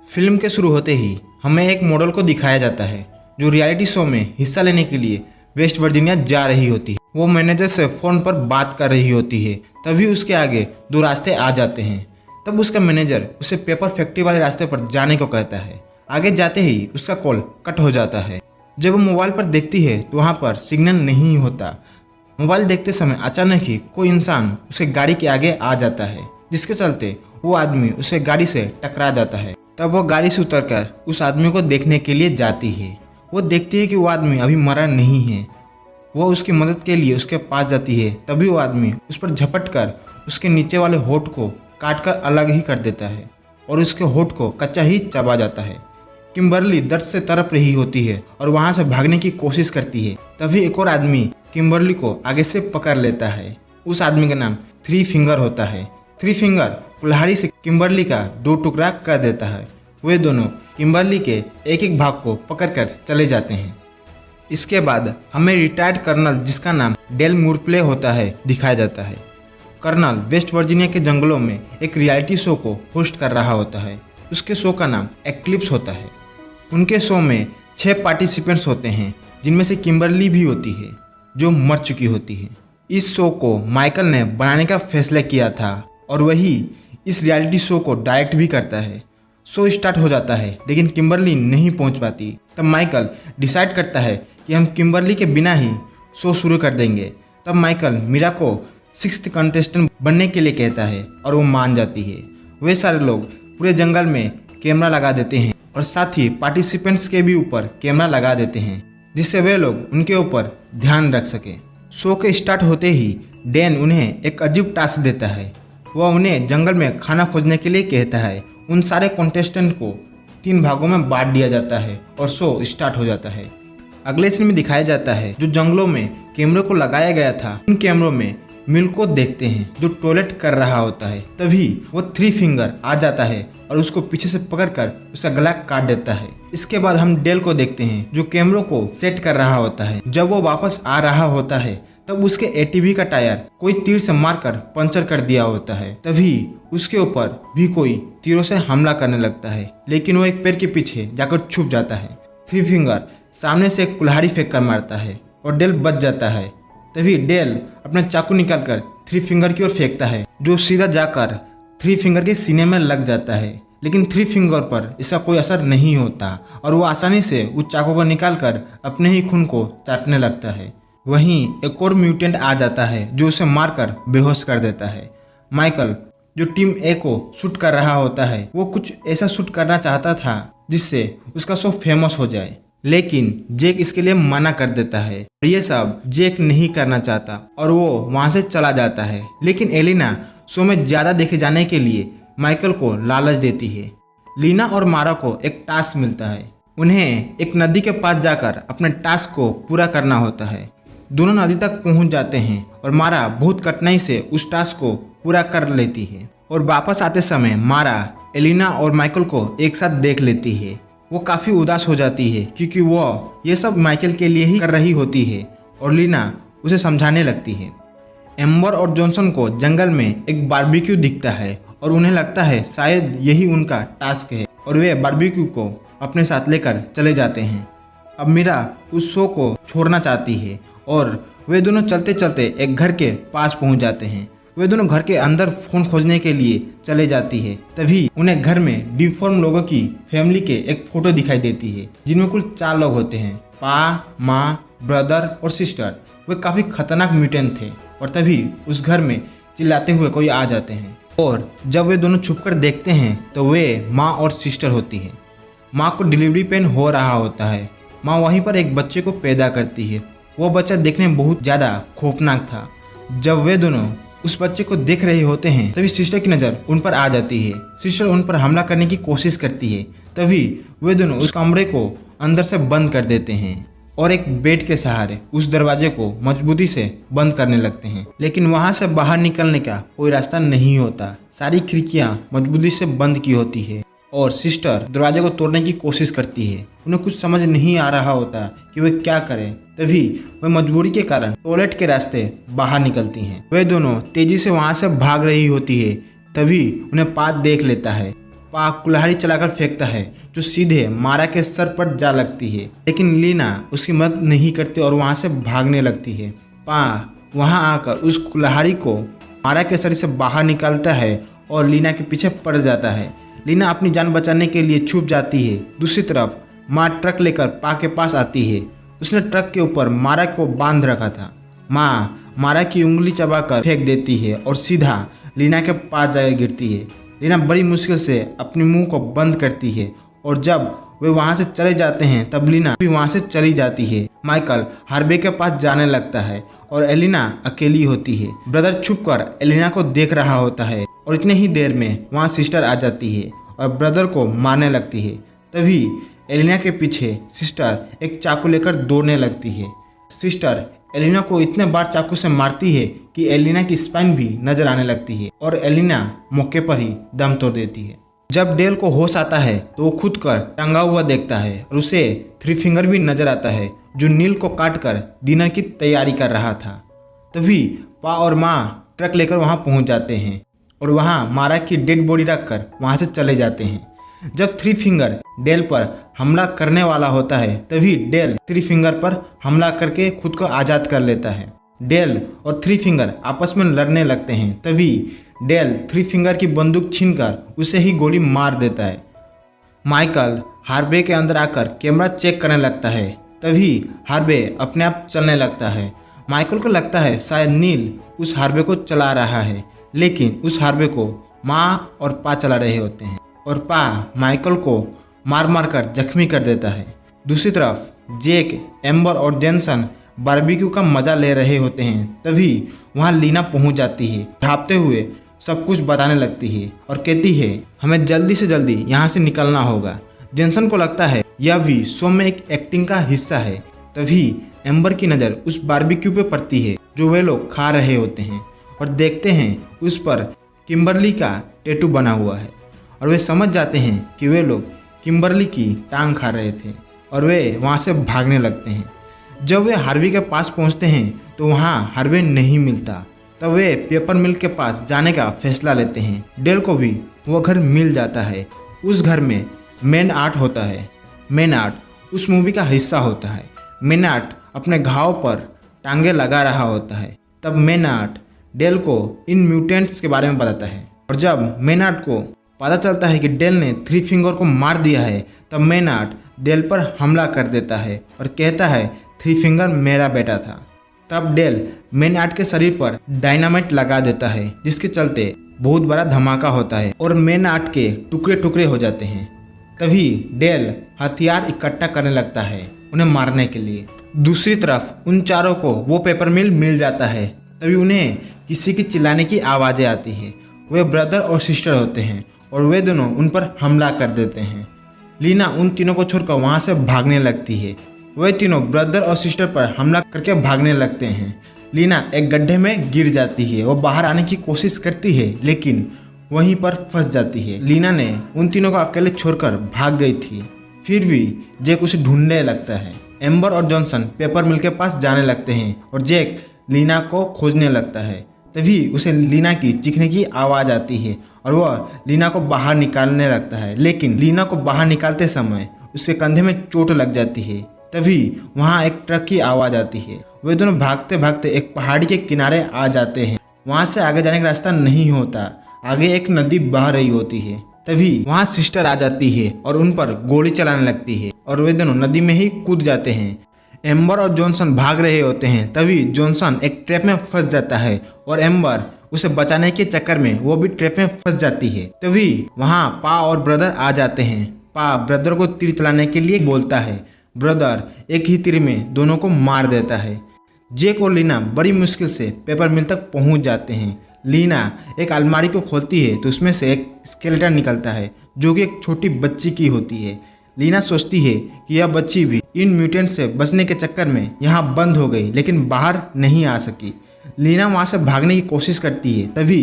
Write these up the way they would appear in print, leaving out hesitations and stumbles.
Film के शुरू होते ही हमें एक मॉडल को दिखाया जाता है जो रियलिटी शो में हिस्सा लेने के लिए वेस्ट वर्जीनिया जा रही होती है। वो मैनेजर से फ़ोन पर बात कर रही होती है। तभी उसके आगे दो रास्ते आ जाते हैं। तब उसका मैनेजर उसे पेपर फैक्ट्री वाले रास्ते पर जाने को कहता है। आगे जाते ही उसका कॉल कट हो जाता है। जब वो मोबाइल पर देखती है तो वहाँ पर सिग्नल नहीं होता। मोबाइल देखते समय अचानक ही कोई इंसान उसके गाड़ी के आगे आ जाता है, जिसके चलते वो आदमी उसे गाड़ी से टकरा जाता है। तब वो गाड़ी से उतरकर उस आदमी को देखने के लिए जाती है। वो देखती है कि वो आदमी अभी मरा नहीं है। वो उसकी मदद के लिए उसके पास जाती है। तभी वो आदमी उस पर झपट कर उसके नीचे वाले होठ को काट कर अलग ही कर देता है और उसके होठ को कच्चा ही चबा जाता है। किम्बरली दर्द से तड़प रही होती है और वहाँ से भागने की कोशिश करती है। तभी एक और आदमी किम्बरली को आगे से पकड़ लेता है। उस आदमी का नाम थ्री फिंगर होता है। थ्री फिंगर कुल्हाड़ी से किम्बरली का दो टुकड़ा कर देता है। वे दोनों किम्बरली के एक एक भाग को पकड़कर चले जाते हैं। इसके बाद हमें रिटायर्ड कर्नल, जिसका नाम डेल मूरप्ले होता है, दिखाया जाता है। कर्नल वेस्ट वर्जीनिया के जंगलों में एक रियलिटी शो को होस्ट कर रहा होता है। उसके शो का नाम एक्लिप्स होता है। उनके शो में 6 पार्टिसिपेंट्स होते हैं, जिनमें से किम्बरली भी होती है जो मर चुकी होती है। इस शो को माइकल ने बनाने का फैसला किया था और वही इस रियलिटी शो को डायरेक्ट भी करता है। शो स्टार्ट हो जाता है लेकिन किम्बरली नहीं पहुंच पाती। तब माइकल डिसाइड करता है कि हम किम्बरली के बिना ही शो शुरू कर देंगे। तब माइकल मीरा को 6th कंटेस्टेंट बनने के लिए कहता है और वो मान जाती है। वे सारे लोग पूरे जंगल में कैमरा लगा देते हैं और साथ ही पार्टिसिपेंट्स के भी ऊपर कैमरा लगा देते हैं, जिससे वे लोग उनके ऊपर ध्यान रख सके। शो के स्टार्ट होते ही डैन उन्हें एक अजीब टास्क देता है। वह उन्हें जंगल में खाना खोजने के लिए कहता है। उन सारे कंटेस्टेंट को 3 भागों में बांट दिया जाता है और शो स्टार्ट हो जाता है। अगले सीन में दिखाया जाता है जो जंगलों में कैमरे को लगाया गया था। इन कैमरों में मिल को देखते हैं जो टॉयलेट कर रहा होता है। तभी वो थ्री फिंगर आ जाता है और उसको पीछे से पकड़कर उसका गला काट देता है। इसके बाद हम डेल को देखते हैं जो कैमरों को सेट कर रहा होता है। जब वो वापस आ रहा होता है तब उसके एटीवी का टायर कोई तीर से मारकर पंचर कर दिया होता है। तभी उसके ऊपर भी कोई तीरों से हमला करने लगता है, लेकिन वो एक पेड़ के पीछे जाकर छुप जाता है। थ्री फिंगर सामने से एक कुल्हाड़ी फेंक कर मारता है और डेल बच जाता है। तभी डेल अपना चाकू निकालकर थ्री फिंगर की ओर फेंकता है, जो सीधा जाकर थ्री फिंगर के सीने में लग जाता है। लेकिन थ्री फिंगर पर इसका कोई असर नहीं होता और वो आसानी से उस चाकू को निकालकर अपने ही खून को चाटने लगता है। वहीं एक और म्यूटेंट आ जाता है जो उसे मारकर बेहोश कर देता है। माइकल, जो टीम ए को शूट कर रहा होता है, वो कुछ ऐसा शूट करना चाहता था जिससे उसका शो फेमस हो जाए, लेकिन जेक इसके लिए मना कर देता है। ये सब जेक नहीं करना चाहता और वो वहां से चला जाता है। लेकिन एलिना शो में ज्यादा देखे जाने के लिए माइकल को लालच देती है। लीना और मारा को एक टास्क मिलता है। उन्हें एक नदी के पास जाकर अपने टास्क को पूरा करना होता है। दोनों नदी तक पहुंच जाते हैं और मारा बहुत कठिनाई से उस टास्क को पूरा कर लेती है और वापस आते समय मारा एलिना और माइकल को एक साथ देख लेती है। वो काफ़ी उदास हो जाती है क्योंकि वो ये सब माइकल के लिए ही कर रही होती है और लीना उसे समझाने लगती है। एम्बर और जॉनसन को जंगल में एक बारबेक्यू दिखता है और उन्हें लगता है शायद यही उनका टास्क है और वे बारबेक्यू को अपने साथ लेकर चले जाते हैं। अब मीरा उस शो को छोड़ना चाहती है और वे दोनों चलते चलते एक घर के पास पहुंच जाते हैं। वे दोनों घर के अंदर फोन खोजने के लिए चले जाती है। तभी उन्हें घर में डिफॉर्म लोगों की फैमिली के एक फोटो दिखाई देती है, जिनमें कुल 4 लोग होते हैं, पा, माँ, ब्रदर और सिस्टर। वे काफ़ी खतरनाक म्यूटेंट थे और तभी उस घर में चिल्लाते हुए कोई आ जाते हैं और जब वे दोनों छुपकर देखते हैं तो वे माँ और सिस्टर होती है। माँ को डिलीवरी पेन हो रहा होता है। माँ वहीं पर एक बच्चे को पैदा करती है। वो बच्चा देखने में बहुत ज़्यादा खौफनाक था। जब वे दोनों उस बच्चे को देख रहे होते हैं तभी सिस्टर की नज़र उन पर आ जाती है। सिस्टर उन पर हमला करने की कोशिश करती है। तभी वे दोनों उस कमरे को अंदर से बंद कर देते हैं और एक बेड के सहारे उस दरवाजे को मजबूती से बंद करने लगते हैं। लेकिन वहाँ से बाहर निकलने का कोई रास्ता नहीं होता। सारी खिड़कियाँ मजबूती से बंद की होती है और सिस्टर दरवाजे को तोड़ने की कोशिश करती है। उन्हें कुछ समझ नहीं आ रहा होता कि वे क्या करें। तभी वे मजबूरी के कारण टॉयलेट के रास्ते बाहर निकलती हैं। वे दोनों तेजी से वहां से भाग रही होती है। तभी उन्हें पात देख लेता है पा कुल्हाड़ी चलाकर फेंकता है जो सीधे मारा के सर पर जा लगती है, लेकिन लीना उसकी मदद नहीं करती और वहां से भागने लगती है। पा वहां आकर उस कुल्हाड़ी को मारा के शरीर से बाहर निकालता है और लीना के पीछे पड़ जाता है। लीना अपनी जान बचाने के लिए छुप जाती है। दूसरी तरफ माँ ट्रक लेकर पा के पास आती है। उसने ट्रक के ऊपर मारा को बांध रखा था। माँ मारा की उंगली चबाकर फेंक देती है और सीधा लीना के पास जाकर गिरती है। लीना बड़ी मुश्किल से अपने मुंह को बंद करती है और जब वे वहां से चले जाते हैं तब लीना भी वहां से चली जाती है। माइकल हार्वे के पास जाने लगता है और एलिना अकेली होती है। ब्रदर छुपकर एलिना को देख रहा होता है और इतने ही देर में वहां सिस्टर आ जाती है और ब्रदर को मारने लगती है। तभी एलिना के पीछे सिस्टर एक चाकू लेकर दौड़ने लगती है। सिस्टर एलिना को इतने बार चाकू से मारती है कि एलिना की स्पाइन भी नजर आने लगती है और एलिना मौके पर ही दम तोड़ देती है। जब डेल को होश आता है तो वो खुद कर टंगा हुआ देखता है और उसे थ्री फिंगर भी नजर आता है जो नील को काट कर डिनर की तैयारी कर रहा था। तभी पा और माँ ट्रक लेकर वहां पहुंच जाते हैं और वहां मारा की डेड बॉडी रखकर वहां से चले जाते हैं। जब थ्री फिंगर डेल पर हमला करने वाला होता है तभी डेल थ्री फिंगर पर हमला करके खुद को आज़ाद कर लेता है। डेल और थ्री फिंगर आपस में लड़ने लगते हैं। तभी डेल थ्री फिंगर की बंदूक छीनकर उसे ही गोली मार देता है। माइकल हार्वे के अंदर आकर कैमरा चेक करने लगता है। तभी हार्वे अपने आप चलने लगता है। माइकल को लगता है शायद नील उस हार्वे को चला रहा है, लेकिन उस हार्वे को माँ और पा चला रहे होते हैं और पा माइकल को मार मार कर जख्मी कर देता है। दूसरी तरफ जेक, एम्बर और जेनसन बारबेक्यू का मजा ले रहे होते हैं। तभी वहां लीना पहुंच जाती है। ढापते हुए सब कुछ बताने लगती है और कहती है हमें जल्दी से जल्दी यहाँ से निकलना होगा। जेनसन को लगता है यह भी शो में एक एक्टिंग का हिस्सा है। तभी एम्बर की नज़र उस बारबेक्यू पे पड़ती है जो वे लोग खा रहे होते हैं और देखते हैं उस पर किम्बरली का टैटू बना हुआ है और वे समझ जाते हैं कि वे लोग किम्बरली की टांग खा रहे थे और वे वहाँ से भागने लगते हैं। जब वे हार्वे के पास पहुँचते हैं तो वहाँ हार्वे नहीं मिलता। तब वे पेपर मिल के पास जाने का फैसला लेते हैं। डेल को भी वो घर मिल जाता है। उस घर में मेन आर्ट होता है। मेन आर्ट उस मूवी का हिस्सा होता है। मेन आर्ट अपने घाव पर टांगे लगा रहा होता है। तब मेन आर्ट डेल को इन म्यूटेंट्स के बारे में बताता है और जब मेन आर्ट को पता चलता है कि डेल ने थ्री फिंगर को मार दिया है तब मेन आर्ट डेल पर हमला कर देता है और कहता है थ्री फिंगर मेरा बेटा था। तब डेल मेन आर्ट के शरीर पर डायनामाइट लगा देता है जिसके चलते बहुत बड़ा धमाका होता है और मेन आर्ट के टुकड़े टुकड़े हो जाते हैं। तभी डेल हथियार इकट्ठा करने लगता है उन्हें मारने के लिए। दूसरी तरफ उन चारों को वो पेपर मिल जाता है। तभी उन्हें किसी की चिल्लाने की आवाज़ें आती है। वे ब्रदर और सिस्टर होते हैं और वे दोनों उन पर हमला कर देते हैं। लीना उन तीनों को छोड़कर वहाँ से भागने लगती है। वे तीनों ब्रदर और सिस्टर पर हमला करके भागने लगते हैं। लीना एक गड्ढे में गिर जाती है। वो बाहर आने की कोशिश करती है लेकिन वहीं पर फंस जाती है। लीना ने उन तीनों को अकेले छोड़कर भाग गई थी। फिर भी जैक उसे ढूंढने लगता है। एम्बर और जॉनसन पेपर मिल के पास जाने लगते हैं और जैक लीना को खोजने लगता है। तभी उसे लीना की चीखने की आवाज़ आती है और वह लीना को बाहर निकालने लगता है, लेकिन लीना को बाहर निकालते समय उसके कंधे में चोट लग जाती है। तभी वहाँ एक ट्रक की आवाज़ आती है। वे दोनों भागते भागते एक पहाड़ी के किनारे आ जाते हैं। वहाँ से आगे जाने का रास्ता नहीं होता। आगे एक नदी बह रही होती है। तभी वहाँ सिस्टर आ जाती है और उन पर गोली चलाने लगती है और वे दोनों नदी में ही कूद जाते हैं। एम्बर और जॉनसन भाग रहे होते हैं। तभी जॉनसन एक ट्रैप में फंस जाता है और एम्बर उसे बचाने के चक्कर में वो भी ट्रैप में फंस जाती है। तभी वहाँ पा और ब्रदर आ जाते हैं। पा ब्रदर को तीर चलाने के लिए बोलता है। ब्रदर एक ही तीर में दोनों को मार देता है। जेक और लीना बड़ी मुश्किल से पेपर मिल तक पहुँच जाते हैं। लीना एक अलमारी को खोलती है तो उसमें से एक स्केलेटन निकलता है जो कि एक छोटी बच्ची की होती है। लीना सोचती है कि यह बच्ची भी इन म्यूटेंट से बचने के चक्कर में यहाँ बंद हो गई लेकिन बाहर नहीं आ सकी। लीना वहाँ से भागने की कोशिश करती है। तभी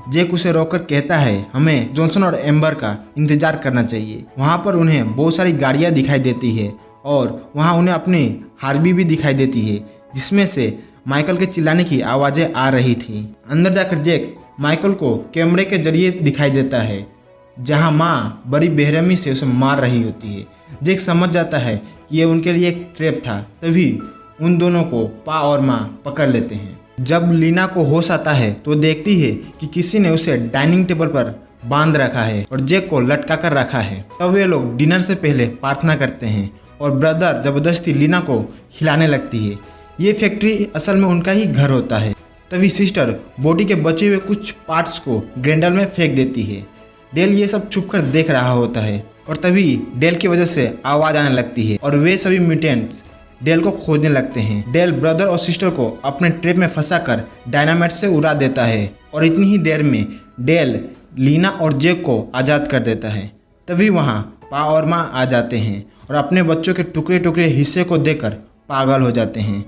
जेक उसे रोककर कहता है हमें जॉनसन और एम्बर का इंतजार करना चाहिए। वहाँ पर उन्हें बहुत सारी गाड़ियाँ दिखाई देती है और वहाँ उन्हें अपनी हार्वी भी दिखाई देती है जिसमें से माइकल के चिल्लाने की आवाज़ें आ रही थी। अंदर जाकर जेक माइकल को कैमरे के जरिए दिखाई देता है जहां माँ बड़ी बेरहमी से उसे मार रही होती है। जैक समझ जाता है कि ये उनके लिए एक ट्रैप था। तभी उन दोनों को पा और माँ पकड़ लेते हैं। जब लीना को होश आता है तो देखती है कि किसी ने उसे डाइनिंग टेबल पर बांध रखा है और जैक को लटका कर रखा है। तब वे लोग डिनर से पहले प्रार्थना करते हैं और ब्रदर जबरदस्ती लीना को खिलाने लगती है। ये फैक्ट्री असल में उनका ही घर होता है। तभी सिस्टर बॉडी के बचे हुए कुछ पार्ट्स को ग्राइंडर में फेंक देती है। डेल ये सब छुपकर देख रहा होता है और तभी डेल की वजह से आवाज़ आने लगती है और वे सभी म्यूटेंट्स डेल को खोजने लगते हैं। डेल ब्रदर और सिस्टर को अपने ट्रैप में फंसाकर डायनामाइट से उड़ा देता है और इतनी ही देर में डेल लीना और जैक को आज़ाद कर देता है। तभी वहाँ पा और माँ आ जाते हैं और अपने बच्चों के टुकड़े टुकड़े हिस्से को देखकर पागल हो जाते हैं।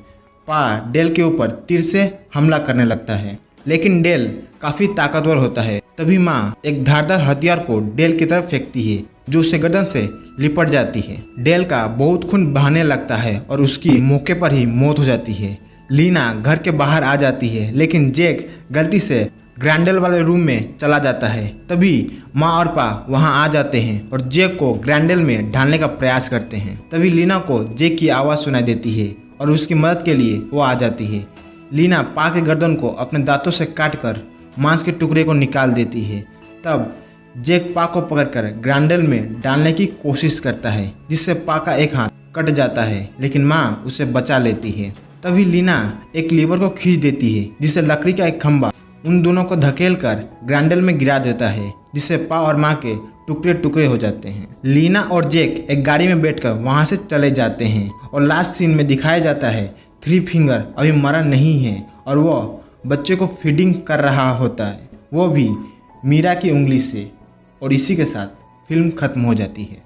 पा डेल के ऊपर तीर से हमला करने लगता है, लेकिन डेल काफ़ी ताकतवर होता है। तभी माँ एक धारदार हथियार को डेल की तरफ फेंकती है जो उसे गर्दन से लिपट जाती है। डेल का बहुत खून बहने लगता है और उसकी मौके पर ही मौत हो जाती है। लीना घर के बाहर आ जाती है, लेकिन जैक गलती से ग्राइंडर वाले रूम में चला जाता है। तभी माँ और पा वहाँ आ जाते हैं और जैक को ग्राइंडर में डालने का प्रयास करते हैं। तभी लीना को जैक की आवाज़ सुनाई देती है और उसकी मदद के लिए वो आ जाती है। लीना पा के गर्दन को अपने दांतों से काटकर मांस के टुकड़े को निकाल देती है। तब जैक पा को पकड़कर ग्राइंडर में डालने की कोशिश करता है, जिससे पा का एक हाथ कट जाता है, लेकिन माँ उसे बचा लेती है। तभी लीना एक लीवर को खींच देती है, जिससे लकड़ी का एक खंभा उन दोनों को धकेल कर ग्राइंडर में गिरा देता है, जिससे पा और माँ के टुकड़े टुकड़े हो जाते हैं। लीना और जैक एक गाड़ी में बैठकर वहाँ से चले जाते हैं और लास्ट सीन में दिखाया जाता है थ्री फिंगर अभी मरा नहीं है और वो बच्चे को फीडिंग कर रहा होता है, वो भी मीरा की उंगली से। और इसी के साथ फिल्म खत्म हो जाती है।